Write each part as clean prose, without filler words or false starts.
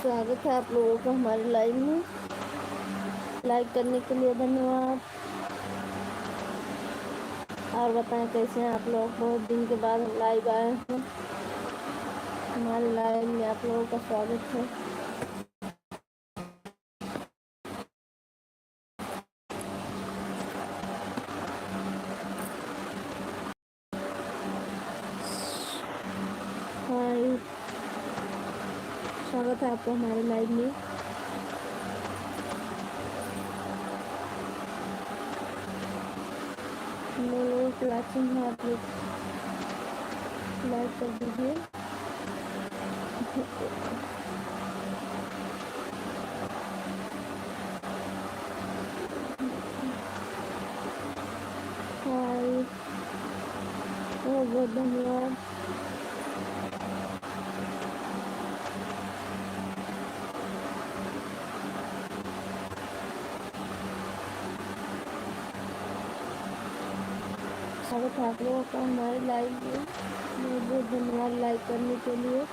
स्वागत है आप लोगों का हमारे लाइव में। लाइक करने के लिए धन्यवाद। और बताएं कैसे हैं आप लोग। बहुत दिन के बाद हम लाइव आए हैं। हमारे लाइव में आप लोगों का स्वागत है। हाय, स्वागत है आपको हमारे लाइव में। लोग वाचिंग है, आप लोग लाइक कर दीजिए। हाय, बहुत बहुत धन्यवाद। स्वागत है आप लोगों का हमारे लाइव में। बहुत बहुत धन्यवाद लाइक करने के लिए।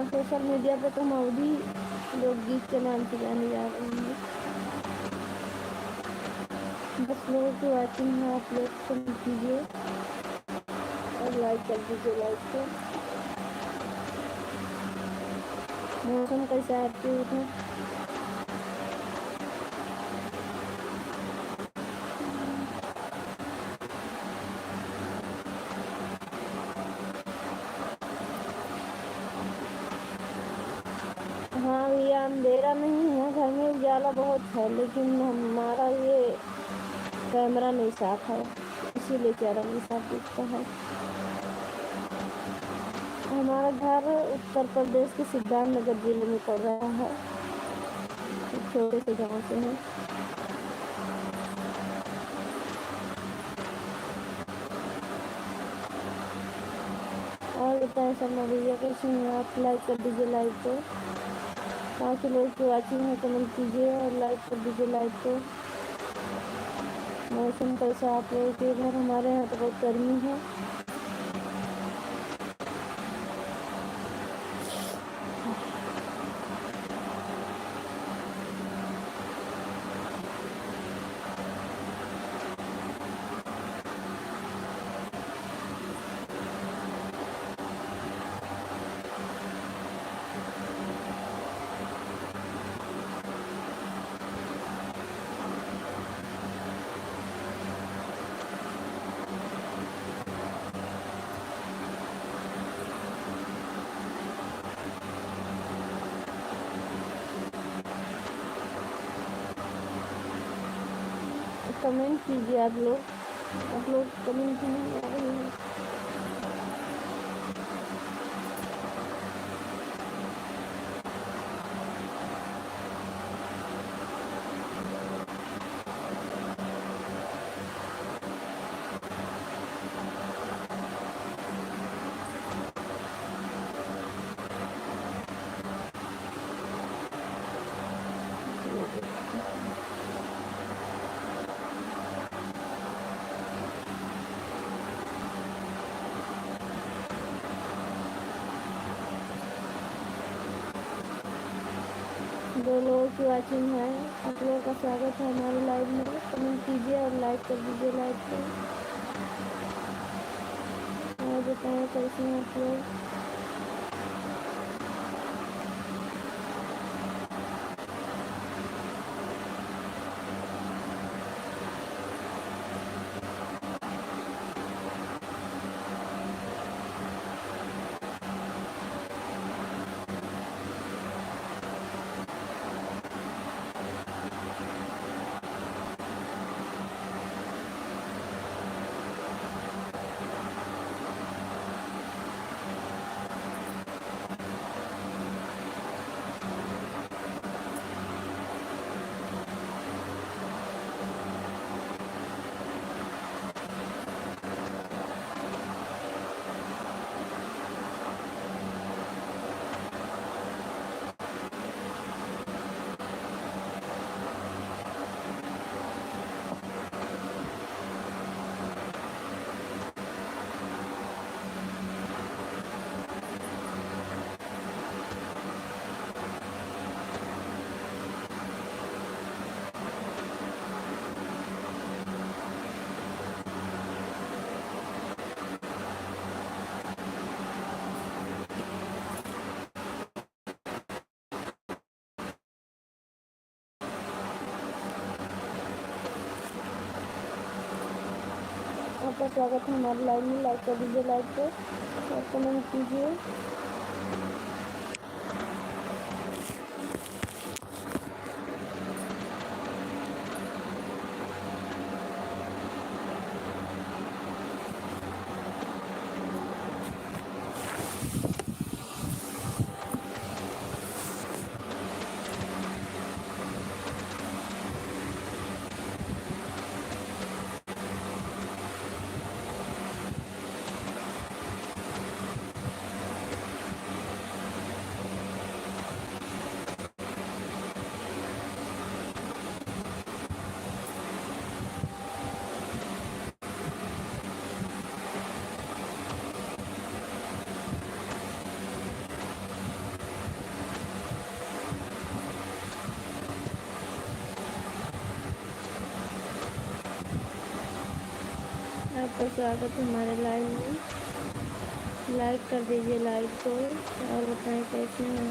सोशल मीडिया पे तो मौदी लोकगीत के नाम से जाने जा रहे हैं। बस लोगों की वाचिंग है, आप लोग कमेंट कीजिए और लाइक कर दीजिए। लाइक को मौसम कैसा है आपके उधर? हाँ, ये अंधेरा नहीं है, घर में उजाला बहुत है, लेकिन हमारा ये कैमरा नहीं साफ है, इसीलिए चेहरा नहीं साफ दिखता है। हमारा घर उत्तर प्रदेश के सिद्धार्थनगर जिले में पड़ रहा है। एक छोटे से गांव से है। और बताएं सब भैया कैसे हैं आप? लाइक कर दीजिए लाइव को। काफ़ी लोग की वाचिंग है, कमेंट कीजिए और लाइक कर दीजिए लाइव को। मौसम कैसा आप लोगों के इधर? हमारे यहाँ तो बहुत गर्मी है। कमेंट कीजिए आप लोग कमेंट नहीं आ रही है। दो लोगों की वाचिंग है, आप लोगों का स्वागत है हमारे लाइव में। कमेंट कीजिए और लाइक कर दीजिए लाइव को। और बताएं कैसे हैं आप लोग? आपका स्वागत है हमारे लाइव में। लाइक कर दीजिए लाइव को और कमेंट कीजिए। आपका स्वागत है हमारे लाइव में। लाइक कर दीजिए लाइव को और बताएं कैसे हैं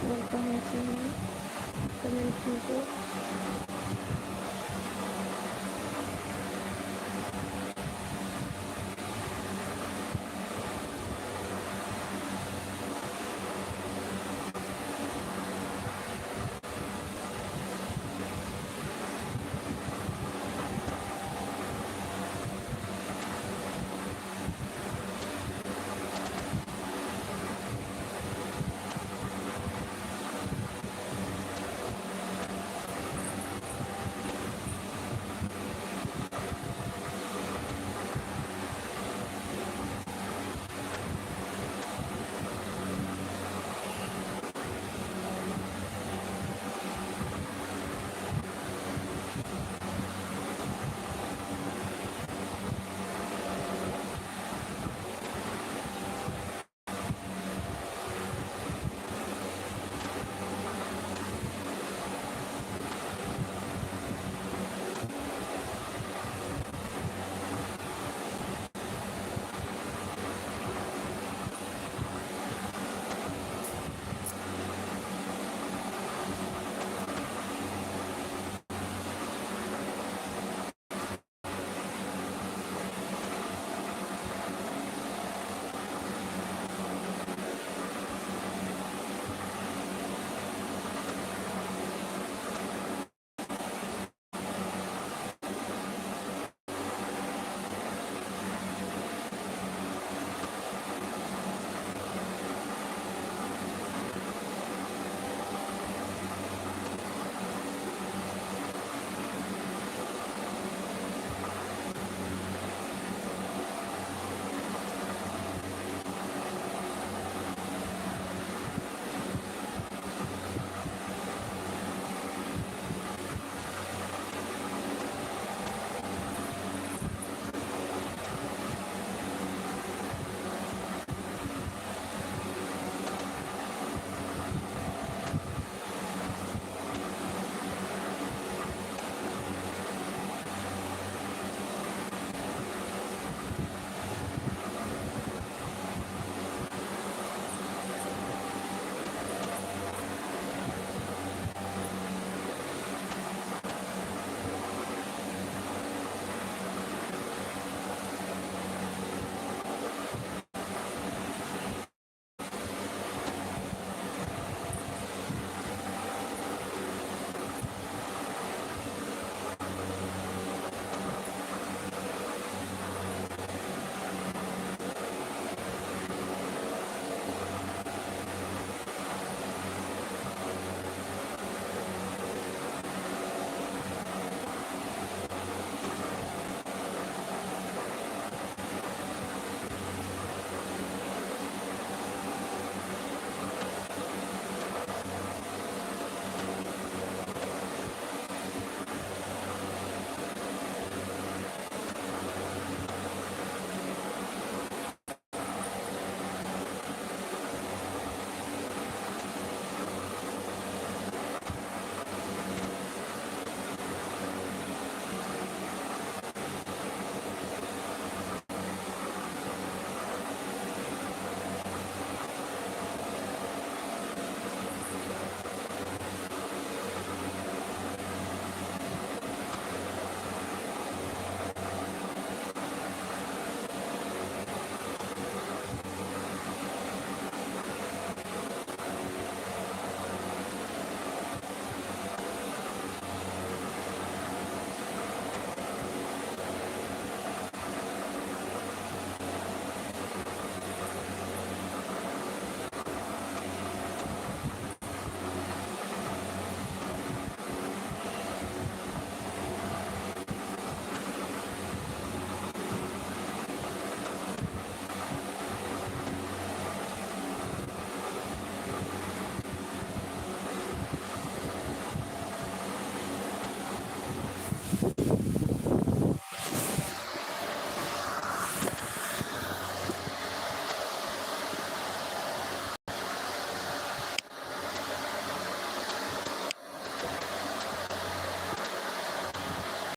और कहाँ से हैं, कमेंट कीजिए।